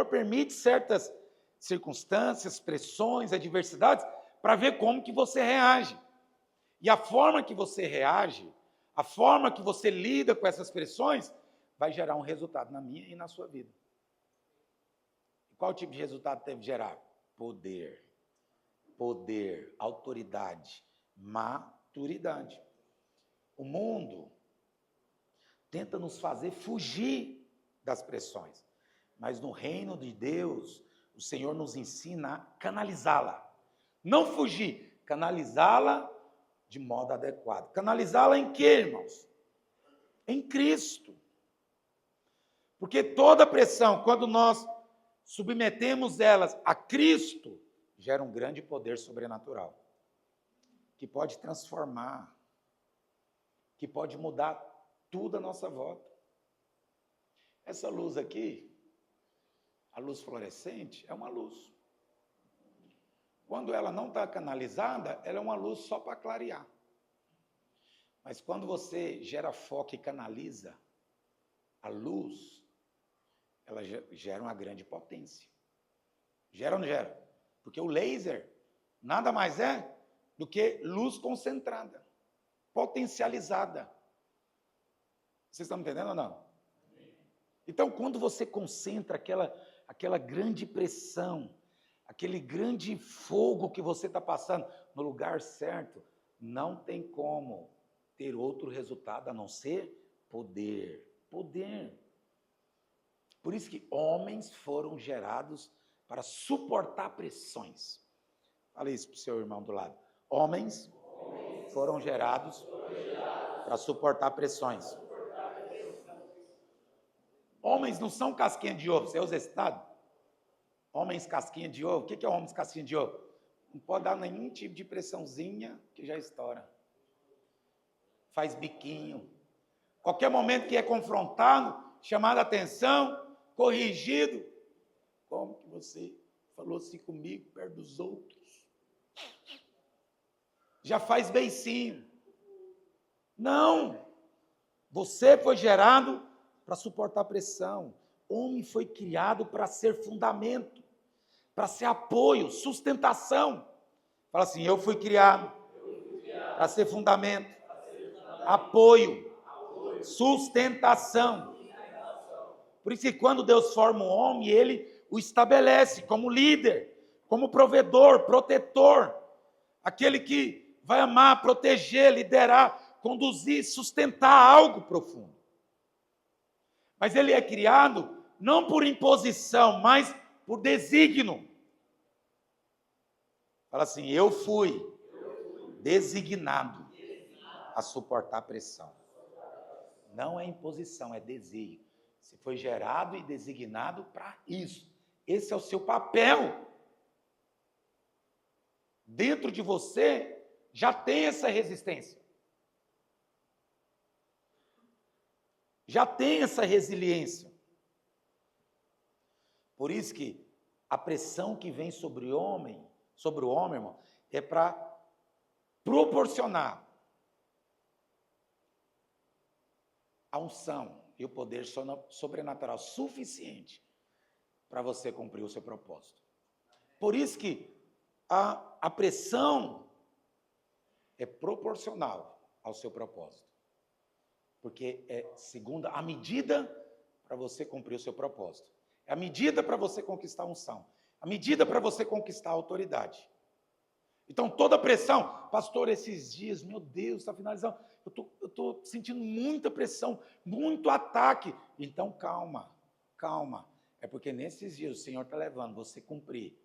Senhor permite certas circunstâncias, pressões, adversidades, para ver como que você reage. E a forma que você reage, a forma que você lida com essas pressões, vai gerar um resultado na minha e na sua vida. Qual tipo de resultado deve gerar? Poder, autoridade, maturidade. O mundo tenta nos fazer fugir das pressões, mas no reino de Deus, o Senhor nos ensina a canalizá-la. Não fugir, canalizá-la de modo adequado. Canalizá-la em quê, irmãos? Em Cristo. Porque toda pressão, quando nós submetemos elas a Cristo, gera um grande poder sobrenatural, que pode transformar, que pode mudar tudo à nossa volta. Essa luz aqui, a luz fluorescente, é uma luz. Quando ela não está canalizada, ela é uma luz só para clarear. Mas quando você gera foco e canaliza a luz, ela gera uma grande potência. Gera ou não gera? Porque o laser nada mais é do que luz concentrada, potencializada. Vocês estão me entendendo ou não? Então, quando você concentra aquela grande pressão, aquele grande fogo que você está passando no lugar certo, não tem como ter outro resultado a não ser poder. Poder. Por isso que homens foram gerados para suportar pressões. Fala isso para o seu irmão do lado. Homens foram gerados para suportar pressões. Homens não são casquinha de ovo, você usa esse dado? Homens casquinha de ovo, o que é homens casquinha de ovo? Não pode dar nenhum tipo de pressãozinha que já estoura. Faz biquinho. Qualquer momento que é confrontado, chamado a atenção, corrigido. Como que você falou assim comigo, perto dos outros? Já faz beicinho. Não! Você foi gerado para suportar pressão. O homem foi criado para ser fundamento, para ser apoio, sustentação. Fala assim, eu fui criado para ser fundamento, apoio, sustentação. Por isso que quando Deus forma um homem, Ele o estabelece como líder, como provedor, protetor, aquele que vai amar, proteger, liderar, conduzir, sustentar algo profundo. Mas ele é criado não por imposição, mas por desígnio. Fala assim, eu fui designado a suportar pressão. Não é imposição, é desígnio. Você foi gerado e designado para isso. Esse é o seu papel. Dentro de você já tem essa resistência. Já tem essa resiliência. Por isso que a pressão que vem sobre o homem, irmão, é para proporcionar a unção e o poder sobrenatural suficiente para você cumprir o seu propósito. Por isso que a pressão é proporcional ao seu propósito. Porque é segundo a medida para você cumprir o seu propósito. É a medida para você conquistar a unção. A medida para você conquistar a autoridade. Então, toda pressão, pastor, esses dias, meu Deus, está finalizando. Eu estou sentindo muita pressão, muito ataque. Então, calma. É porque nesses dias o Senhor está levando você cumprir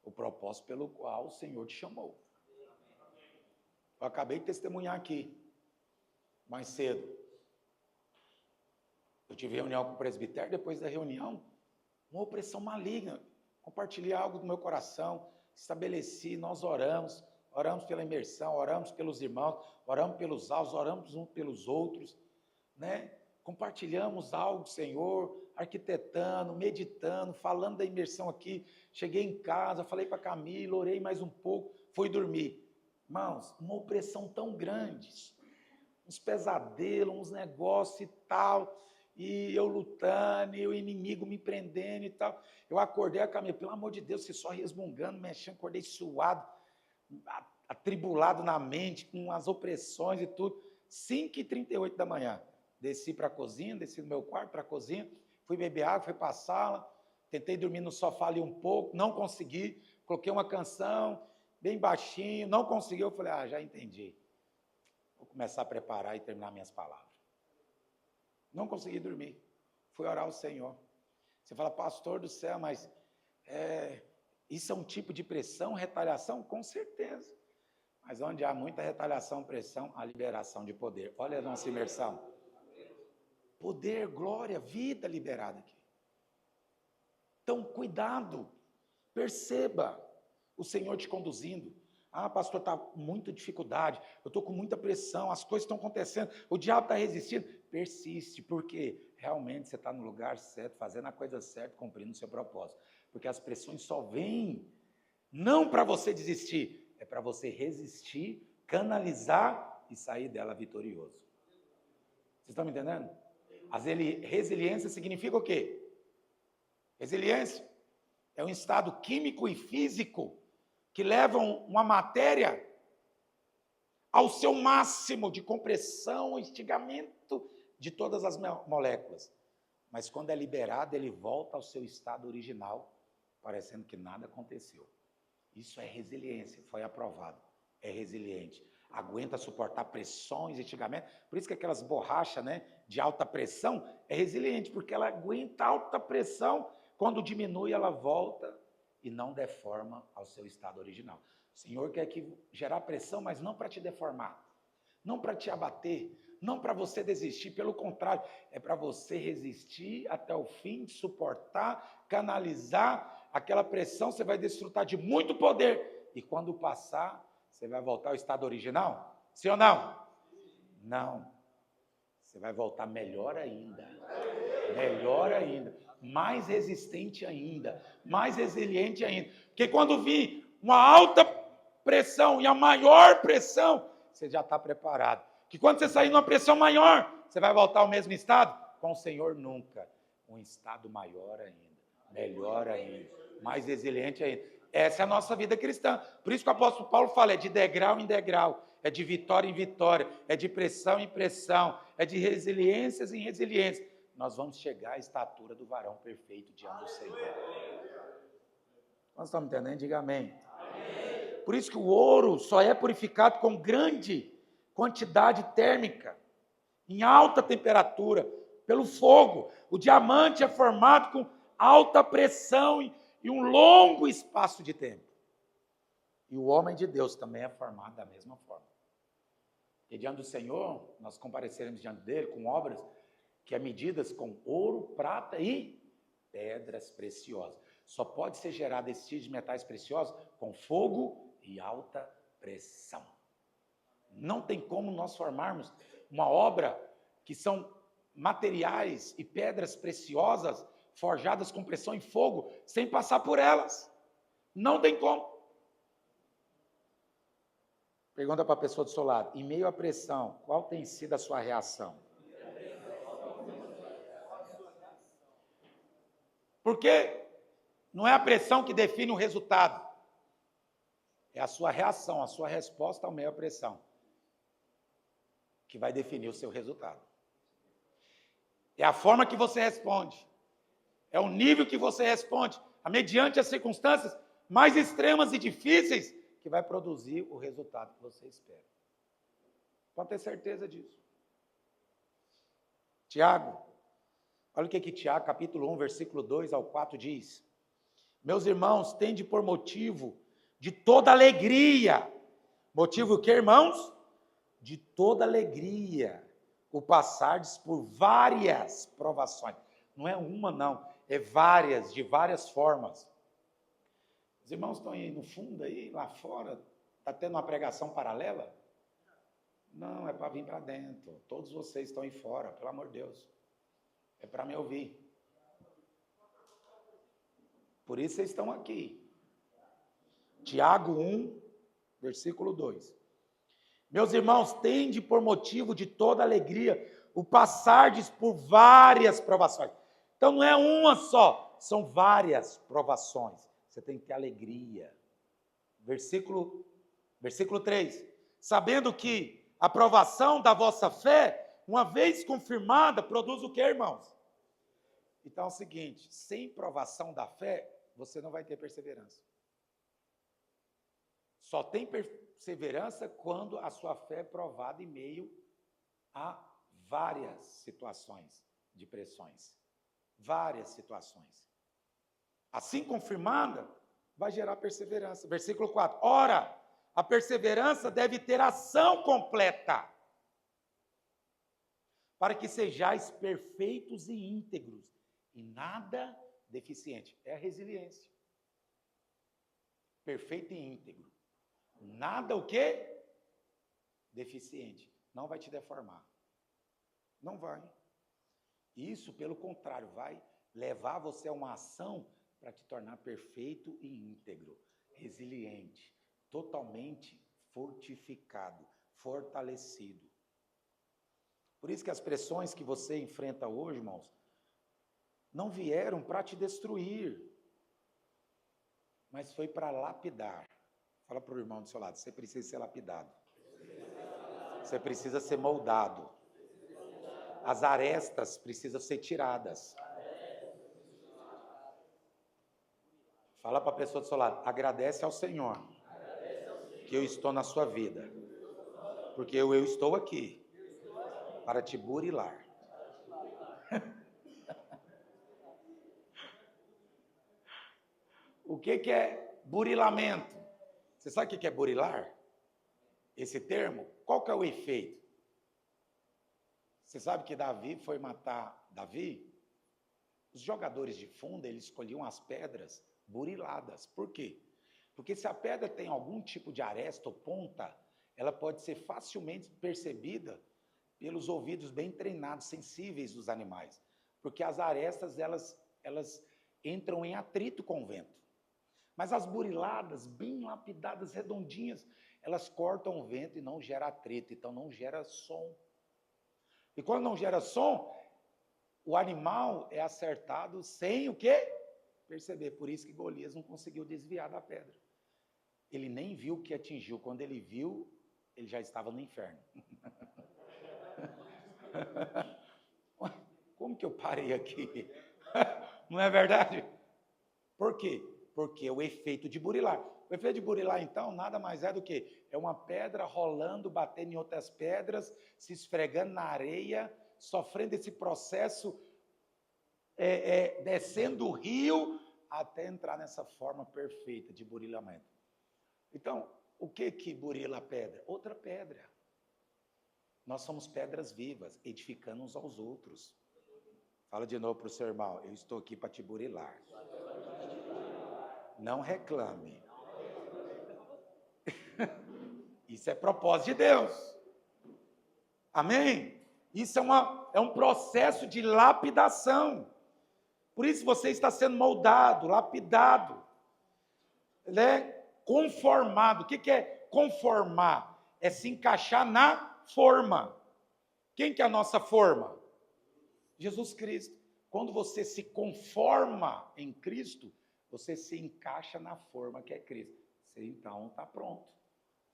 o propósito pelo qual o Senhor te chamou. Eu acabei de testemunhar aqui, mais cedo. Eu tive reunião com o presbitério, depois da reunião, uma opressão maligna. Compartilhei algo do meu coração, estabeleci, nós oramos pela imersão, oramos pelos irmãos, oramos pelos alvos, oramos uns pelos outros, né? Compartilhamos algo, Senhor, arquitetando, meditando, falando da imersão aqui. Cheguei em casa, falei para a Camila, orei mais um pouco, fui dormir. Irmãos, uma opressão tão grande, uns pesadelos, uns negócios e tal. e eu lutando, e o inimigo me prendendo e tal. Eu acordei a caminho, pelo amor de Deus, você só resmungando, mexendo, acordei suado, atribulado na mente, com as opressões e tudo. 5h38 da manhã, desci para a cozinha, desci do meu quarto para a cozinha, fui beber água, fui para a sala, tentei dormir no sofá ali um pouco, não consegui, coloquei uma canção bem baixinho, não consegui, eu falei, já entendi. Vou começar a preparar e terminar minhas palavras. Não consegui dormir, fui orar ao Senhor. Você fala, pastor do céu, mas isso é um tipo de pressão, retaliação? Com certeza. Mas onde há muita retaliação, pressão, há liberação de poder. Olha a nossa imersão. Poder, glória, vida liberada aqui. Então, cuidado, perceba o Senhor te conduzindo. Pastor, está com muita dificuldade, eu estou com muita pressão, as coisas estão acontecendo, o diabo está resistindo. Persiste, porque realmente você está no lugar certo, fazendo a coisa certa, cumprindo o seu propósito. Porque as pressões só vêm, não para você desistir, é para você resistir, canalizar e sair dela vitorioso. Vocês estão me entendendo? Resiliência significa o quê? Resiliência é um estado químico e físico que levam uma matéria ao seu máximo de compressão, estigamento de todas as moléculas. Mas quando é liberado, ele volta ao seu estado original, parecendo que nada aconteceu. Isso é resiliência, foi aprovado. É resiliente. Aguenta suportar pressões, estigamentos. Por isso que aquelas borrachas, de alta pressão é resiliente, porque ela aguenta alta pressão. Quando diminui, ela volta e não deforma ao seu estado original. O Senhor quer gerar pressão, mas não para te deformar, não para te abater, não para você desistir, pelo contrário, é para você resistir até o fim, suportar, canalizar aquela pressão, você vai desfrutar de muito poder, e quando passar, você vai voltar ao estado original? Sim ou não? Não. Você vai voltar melhor ainda, mais resistente ainda, mais resiliente ainda. Porque quando vir uma alta pressão e a maior pressão, você já está preparado. Que quando você sair numa pressão maior, você vai voltar ao mesmo estado? Com o Senhor nunca. Um estado maior ainda, melhor ainda, mais resiliente ainda. Essa é a nossa vida cristã. Por isso que o apóstolo Paulo fala, é de degrau em degrau, é de vitória em vitória, é de pressão em pressão, é de resiliências em resiliências. Nós vamos chegar à estatura do varão perfeito diante do Senhor. Nós estamos entendendo? Diga amém. Amém. Por isso que o ouro só é purificado com grande quantidade térmica, em alta temperatura, pelo fogo. O diamante é formado com alta pressão e um longo espaço de tempo. E o homem de Deus também é formado da mesma forma. E diante do Senhor, nós compareceremos diante dele com obras que é medidas com ouro, prata e pedras preciosas. Só pode ser gerado esse tipo de metais preciosos com fogo e alta pressão. Não tem como nós formarmos uma obra que são materiais e pedras preciosas forjadas com pressão e fogo sem passar por elas. Não tem como. Pergunta para a pessoa do seu lado, em meio à pressão, qual tem sido a sua reação? Porque não é a pressão que define o resultado. É a sua reação, a sua resposta ao meio à pressão, que vai definir o seu resultado. É a forma que você responde. É o nível que você responde, mediante as circunstâncias mais extremas e difíceis, que vai produzir o resultado que você espera. Pode ter certeza disso. Tiago, olha o que Tiago, capítulo 1, versículo 2 ao 4 diz. Meus irmãos, tende por motivo de toda alegria. Motivo o que, irmãos? De toda alegria. O passardes por várias provações. Não é uma, não. É várias, de várias formas. Os irmãos estão aí no fundo, aí, lá fora, está tendo uma pregação paralela? Não, é para vir para dentro. Todos vocês estão aí fora, pelo amor de Deus. É para me ouvir. Por isso vocês estão aqui. Tiago 1, versículo 2. Meus irmãos, tende por motivo de toda alegria o passardes por várias provações. Então não é uma só, são várias provações. Você tem que ter alegria. Versículo 3. Sabendo que a provação da vossa fé, uma vez confirmada, produz o que, irmãos? Então é o seguinte, sem provação da fé, você não vai ter perseverança. Só tem perseverança quando a sua fé é provada em meio a várias situações de pressões. Várias situações. Assim confirmada, vai gerar perseverança. Versículo 4. Ora, a perseverança deve ter ação completa, para que sejais perfeitos e íntegros, e nada deficiente. É a resiliência. Perfeito e íntegro. Nada o quê? Deficiente. Não vai te deformar. Não vai. Isso, pelo contrário, vai levar você a uma ação para te tornar perfeito e íntegro, resiliente, totalmente fortificado, fortalecido. Por isso que as pressões que você enfrenta hoje, irmãos, não vieram para te destruir, mas foi para lapidar. Fala para o irmão do seu lado, você precisa ser lapidado. Você precisa ser moldado. As arestas precisam ser tiradas. Fala para a pessoa do seu lado, agradece ao Senhor que eu estou na sua vida, porque eu estou aqui para te burilar. O que é burilamento? Você sabe o que é burilar? Esse termo, qual que é o efeito? Você sabe que Davi foi matar Davi? Os jogadores de fundo, eles escolhiam as pedras buriladas. Por quê? Porque se a pedra tem algum tipo de aresta ou ponta, ela pode ser facilmente percebida pelos ouvidos bem treinados, sensíveis dos animais. Porque as arestas, elas entram em atrito com o vento. Mas as buriladas, bem lapidadas, redondinhas, elas cortam o vento e não gera atrito, então não gera som. E quando não gera som, o animal é acertado sem o quê? Perceber. Por isso que Golias não conseguiu desviar da pedra. Ele nem viu o que atingiu. Quando ele viu, ele já estava no inferno. Como que eu parei aqui? Não é verdade? Por quê? Porque o efeito de burilar. O efeito de burilar, então, nada mais é do que é uma pedra rolando, batendo em outras pedras, se esfregando na areia, sofrendo esse processo, descendo o rio, até entrar nessa forma perfeita de burilamento. Então, o que burila a pedra? Outra pedra. Nós somos pedras vivas, edificando uns aos outros. Fala de novo para o seu irmão, eu estou aqui para te burilar. Não reclame. Isso é propósito de Deus. Amém? Isso é um processo de lapidação. Por isso você está sendo moldado, lapidado, conformado. O que é conformar? É se encaixar na forma. Quem que é a nossa forma? Jesus Cristo. Quando você se conforma em Cristo, você se encaixa na forma que é Cristo. Você então está pronto.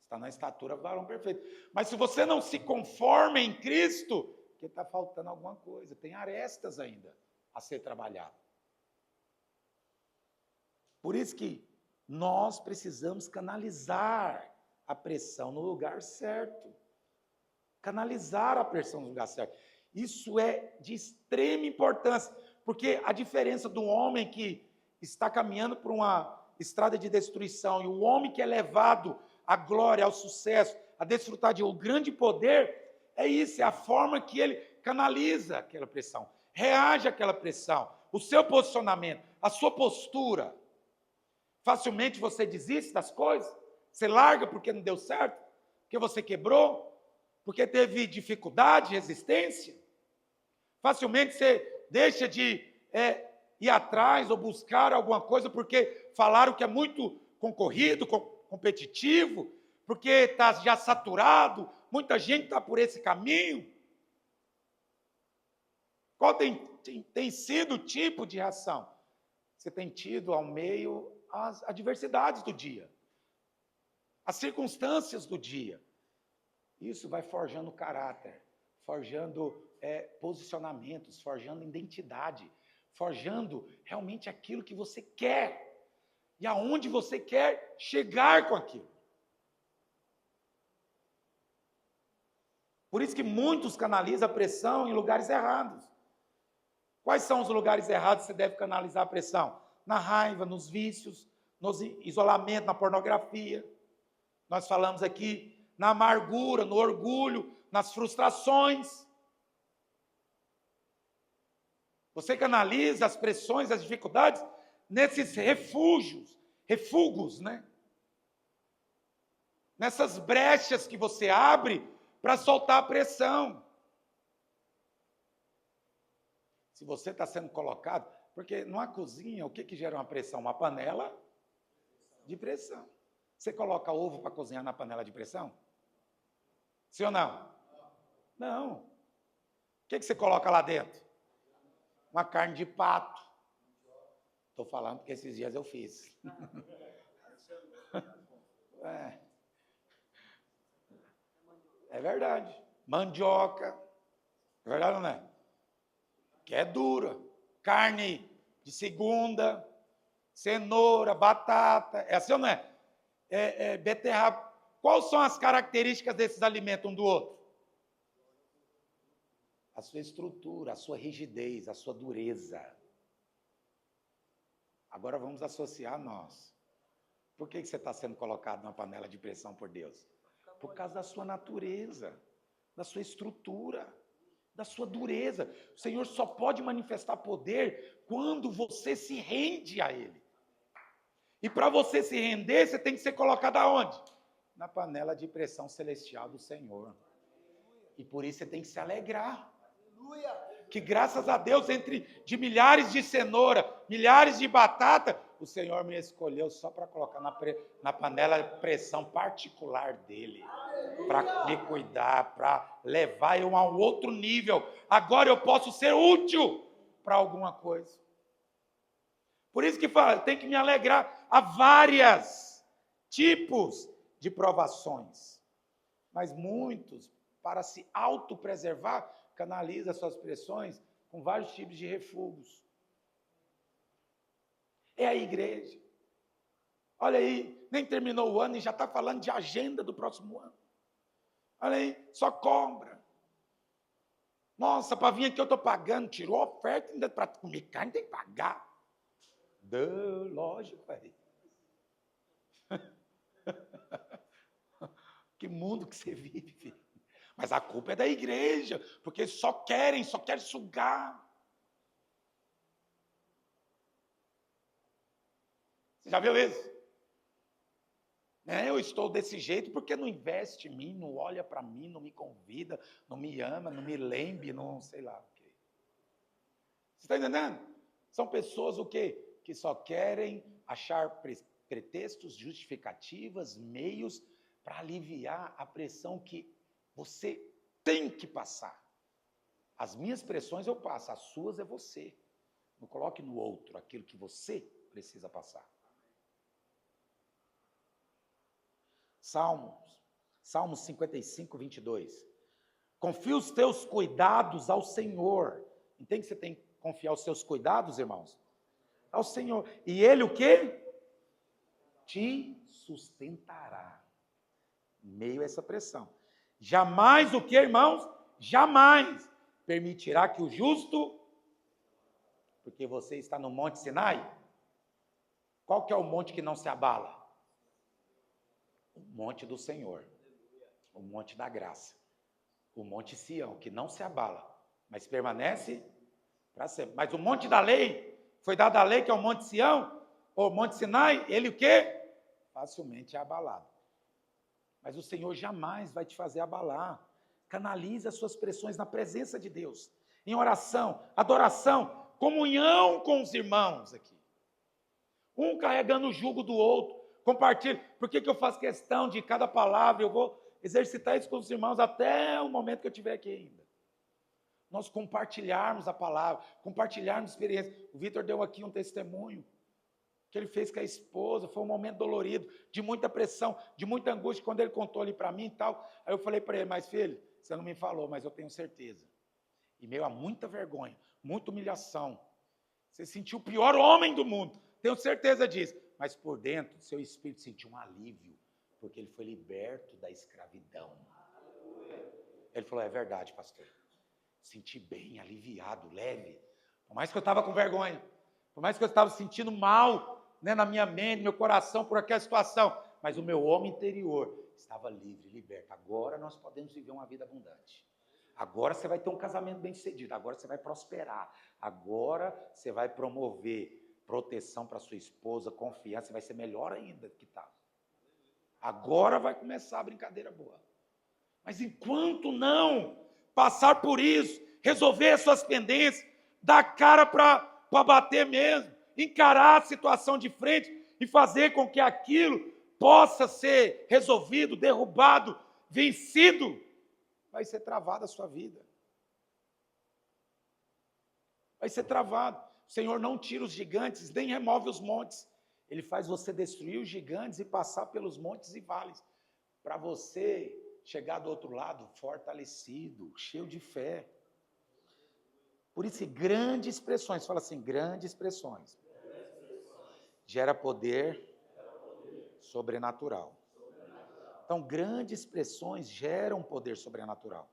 Está na estatura do varão perfeito. Mas se você não se conforma em Cristo, porque está faltando alguma coisa. Tem arestas ainda a ser trabalhado. Por isso que nós precisamos canalizar a pressão no lugar certo. Canalizar a pressão no lugar certo. Isso é de extrema importância, porque a diferença do homem que está caminhando por uma estrada de destruição e o homem que é levado à glória, ao sucesso, a desfrutar de um grande poder, é isso, é a forma que ele canaliza aquela pressão, reage àquela pressão, o seu posicionamento, a sua postura. Facilmente você desiste das coisas, você larga porque não deu certo, porque você quebrou, porque teve dificuldade, resistência. Facilmente você deixa de ir atrás ou buscar alguma coisa porque falaram que é muito concorrido, competitivo, porque está já saturado, muita gente está por esse caminho. Qual tem sido o tipo de reação? Você tem tido ao meio as adversidades do dia, as circunstâncias do dia. Isso vai forjando caráter, forjando posicionamentos, forjando identidade, forjando realmente aquilo que você quer e aonde você quer chegar com aquilo. Por isso que muitos canalizam a pressão em lugares errados. Quais são os lugares errados que você deve canalizar a pressão? Na raiva, nos vícios, no isolamento, na pornografia. Nós falamos aqui na amargura, no orgulho, nas frustrações. Você canaliza as pressões, as dificuldades nesses refugos, né? Nessas brechas que você abre para soltar a pressão. Se você está sendo colocado, porque numa cozinha, o que gera uma pressão? Uma panela de pressão. Você coloca ovo para cozinhar na panela de pressão? Sim ou não? Não. O que você coloca lá dentro? Uma carne de pato. Estou falando porque esses dias eu fiz. É verdade. Mandioca. É verdade ou não é? Que é dura. Carne de segunda, cenoura, batata. É assim ou não é? Beterraba. Quais são as características desses alimentos um do outro? A sua estrutura, a sua rigidez, a sua dureza. Agora vamos associar a nós. Por que você está sendo colocado numa panela de pressão por Deus? Por causa da sua natureza, da sua estrutura, da sua dureza. O Senhor só pode manifestar poder quando você se rende a Ele. E para você se render, você tem que ser colocado aonde? Na panela de pressão celestial do Senhor. E por isso você tem que se alegrar. Que graças a Deus, de milhares de cenoura, milhares de batata, o Senhor me escolheu só para colocar na panela de pressão particular dele. Para me cuidar, para levar eu a um outro nível. Agora eu posso ser útil para alguma coisa. Por isso que fala, tem que me alegrar. Há vários tipos de provações. Mas muitos, para se autopreservar, canaliza suas pressões com vários tipos de refugos. É a igreja. Olha aí, nem terminou o ano e já está falando de agenda do próximo ano. Olha aí, só cobra. Nossa, para vir aqui eu estou pagando, tirou a oferta, ainda para comer carne tem que pagar. Lógico, velho. Que mundo que você vive, filho. Mas a culpa é da igreja, porque eles só querem sugar. Você já viu isso? Eu estou desse jeito porque não investe em mim, não olha para mim, não me convida, não me ama, não me lembre, não sei lá o quê. Você está entendendo? São pessoas o quê? Que só querem achar pretextos, justificativas, meios para aliviar a pressão que você tem que passar. As minhas pressões eu passo, as suas é você. Não coloque no outro aquilo que você precisa passar. Salmos 55, 22. Confia os teus cuidados ao Senhor. Entende que você tem que confiar os seus cuidados, irmãos? Ao Senhor. E Ele o quê? Te sustentará. Em meio a essa pressão. Jamais o que, irmãos? Jamais permitirá que o justo, porque você está no Monte Sinai, qual que é o monte que não se abala? O monte do Senhor, o monte da graça, o monte Sião, que não se abala, mas permanece para sempre. Mas o monte da lei, foi dada a lei que é o monte Sião, ou o monte Sinai, ele o quê? Facilmente é abalado. Mas o Senhor jamais vai te fazer abalar. Canalize as suas pressões na presença de Deus, em oração, adoração, comunhão com os irmãos aqui. Um carregando o jugo do outro, compartilhe. Por que eu faço questão de cada palavra? Eu vou exercitar isso com os irmãos até o momento que eu estiver aqui ainda. nós compartilharmos a palavra, compartilharmos experiência. O Vitor deu aqui um testemunho que ele fez com a esposa, foi um momento dolorido, de muita pressão, de muita angústia, quando ele contou ali para mim e tal. Aí eu falei para ele, mas filho, você não me falou, mas eu tenho certeza. E meio a muita vergonha, muita humilhação, você sentiu o pior homem do mundo, tenho certeza disso. Mas por dentro, seu espírito sentiu um alívio, porque ele foi liberto da escravidão. Ele falou, é verdade, pastor. Senti bem, aliviado, leve. Por mais que eu estava com vergonha, por mais que eu estava sentindo mal, né, na minha mente, no meu coração, por aquela situação, mas o meu homem interior estava livre, liberto. Agora nós podemos viver uma vida abundante. Agora você vai ter um casamento bem-sucedido. Agora você vai prosperar. Agora você vai promover proteção para sua esposa, confiança, vai ser melhor ainda do que estava. Agora vai começar a brincadeira boa. Mas enquanto não passar por isso, resolver as suas pendências, dar cara para bater mesmo, encarar a situação de frente e fazer com que aquilo possa ser resolvido, derrubado, vencido, vai ser travada a sua vida. Vai ser travado. O Senhor não tira os gigantes, nem remove os montes. Ele faz você destruir os gigantes e passar pelos montes e vales, para você chegar do outro lado fortalecido, cheio de fé. Por isso, grandes expressões, fala assim, grandes expressões, gera poder sobrenatural. Então, grandes expressões geram poder sobrenatural.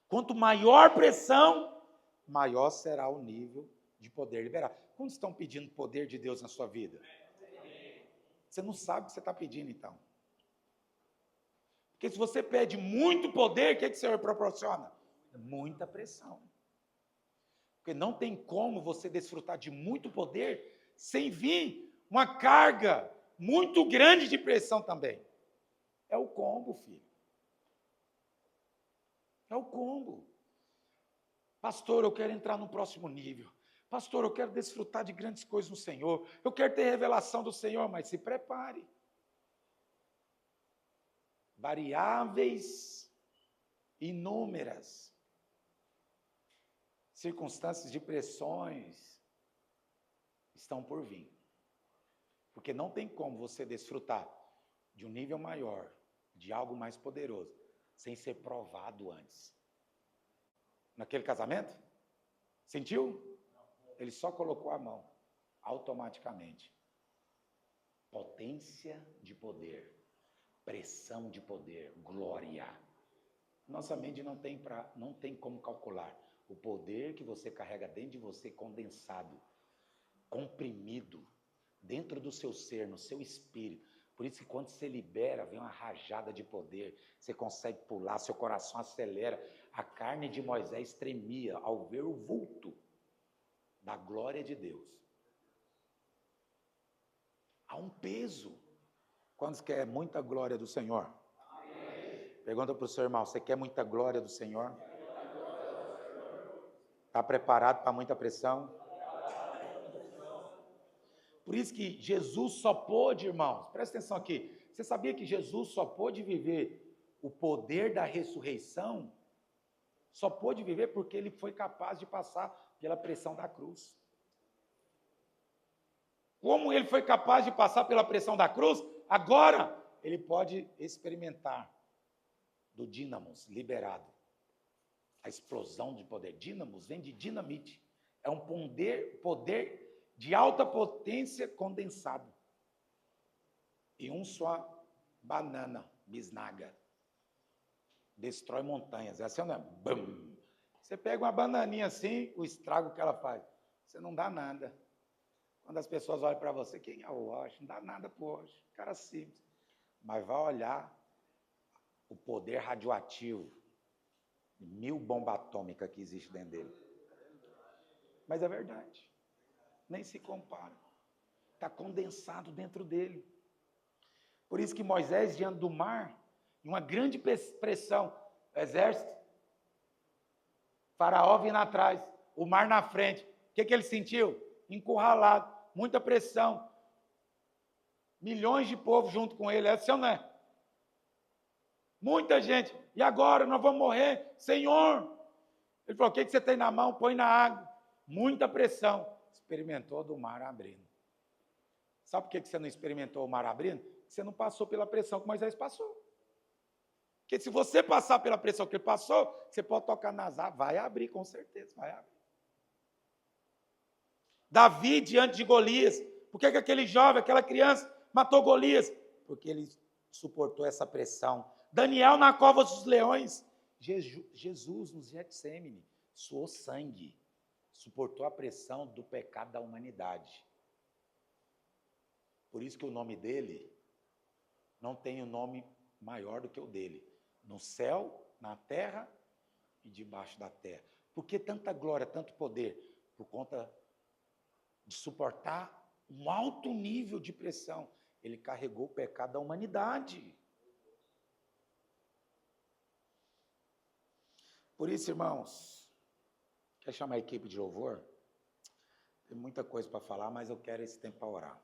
Quanto maior pressão, maior será o nível de poder liberado. Quantos estão pedindo poder de Deus na sua vida? Você não sabe o que você está pedindo, então. Porque se você pede muito poder, o que o Senhor proporciona? Muita pressão. Porque não tem como você desfrutar de muito poder sem vir uma carga muito grande de pressão também. É o combo, filho. É o combo. Pastor, eu quero entrar no próximo nível. Pastor, eu quero desfrutar de grandes coisas no Senhor. Eu quero ter revelação do Senhor, mas se prepare. Variáveis inúmeras, circunstâncias de pressões estão por vir. Porque não tem como você desfrutar de um nível maior, de algo mais poderoso, sem ser provado antes. Naquele casamento? Sentiu? Ele só colocou a mão, automaticamente. Potência de poder, pressão de poder, glória. Nossa mente não tem como calcular o poder que você carrega dentro de você, condensado, comprimido, dentro do seu ser, no seu espírito. Por isso que quando você libera, vem uma rajada de poder, você consegue pular, seu coração acelera. A carne de Moisés tremia ao ver o vulto da glória de Deus. Há um peso. Quantos quer muita glória do Senhor? Amém. Pergunta para o seu irmão, você quer muita glória do Senhor? Está preparado para muita pressão? Por isso que Jesus só pôde, irmãos, presta atenção aqui, você sabia que Jesus só pôde viver o poder da ressurreição? Só pôde viver porque ele foi capaz de passar pela pressão da cruz. Como ele foi capaz de passar pela pressão da cruz, agora ele pode experimentar do dínamos liberado. A explosão de poder. Dínamos vem de dinamite. É um poder de alta potência condensado. E um só banana, bisnaga, destrói montanhas. Essa não é? Bum. Você pega uma bananinha assim, o estrago que ela faz. Você não dá nada. Quando as pessoas olham para você, quem é o Washington? Não dá nada para o Washington. Cara simples. Mas vai olhar o poder radioativo, 1000 bombas atômicas que existe dentro dele. Mas é verdade. Nem se compara. Está condensado dentro dele. Por isso que Moisés, diante do mar, em uma grande pressão, exército, Faraó vindo atrás, o mar na frente. O que ele sentiu? Encurralado, muita pressão. Milhões de povo junto com ele, é assim ou não é? Muita gente. E agora nós vamos morrer? Senhor, Ele falou, o que você tem na mão? Põe na água. Muita pressão. Experimentou do mar abrindo. Sabe por que você não experimentou o mar abrindo? Você não passou pela pressão que Moisés passou. Porque se você passar pela pressão que ele passou, você pode tocar nas águas, vai abrir, com certeza, vai abrir. Davi diante de Golias. Por que aquele jovem, aquela criança matou Golias? Porque ele suportou essa pressão. Daniel na cova dos leões. Jesus no Getsêmani suou sangue. Suportou a pressão do pecado da humanidade. Por isso que o nome dele não tem um nome maior do que o dele. No céu, na terra e debaixo da terra. Por que tanta glória, tanto poder? Por conta de suportar um alto nível de pressão. Ele carregou o pecado da humanidade. Por isso, irmãos, quer chamar a equipe de louvor? Tem muita coisa para falar, mas eu quero esse tempo para orar.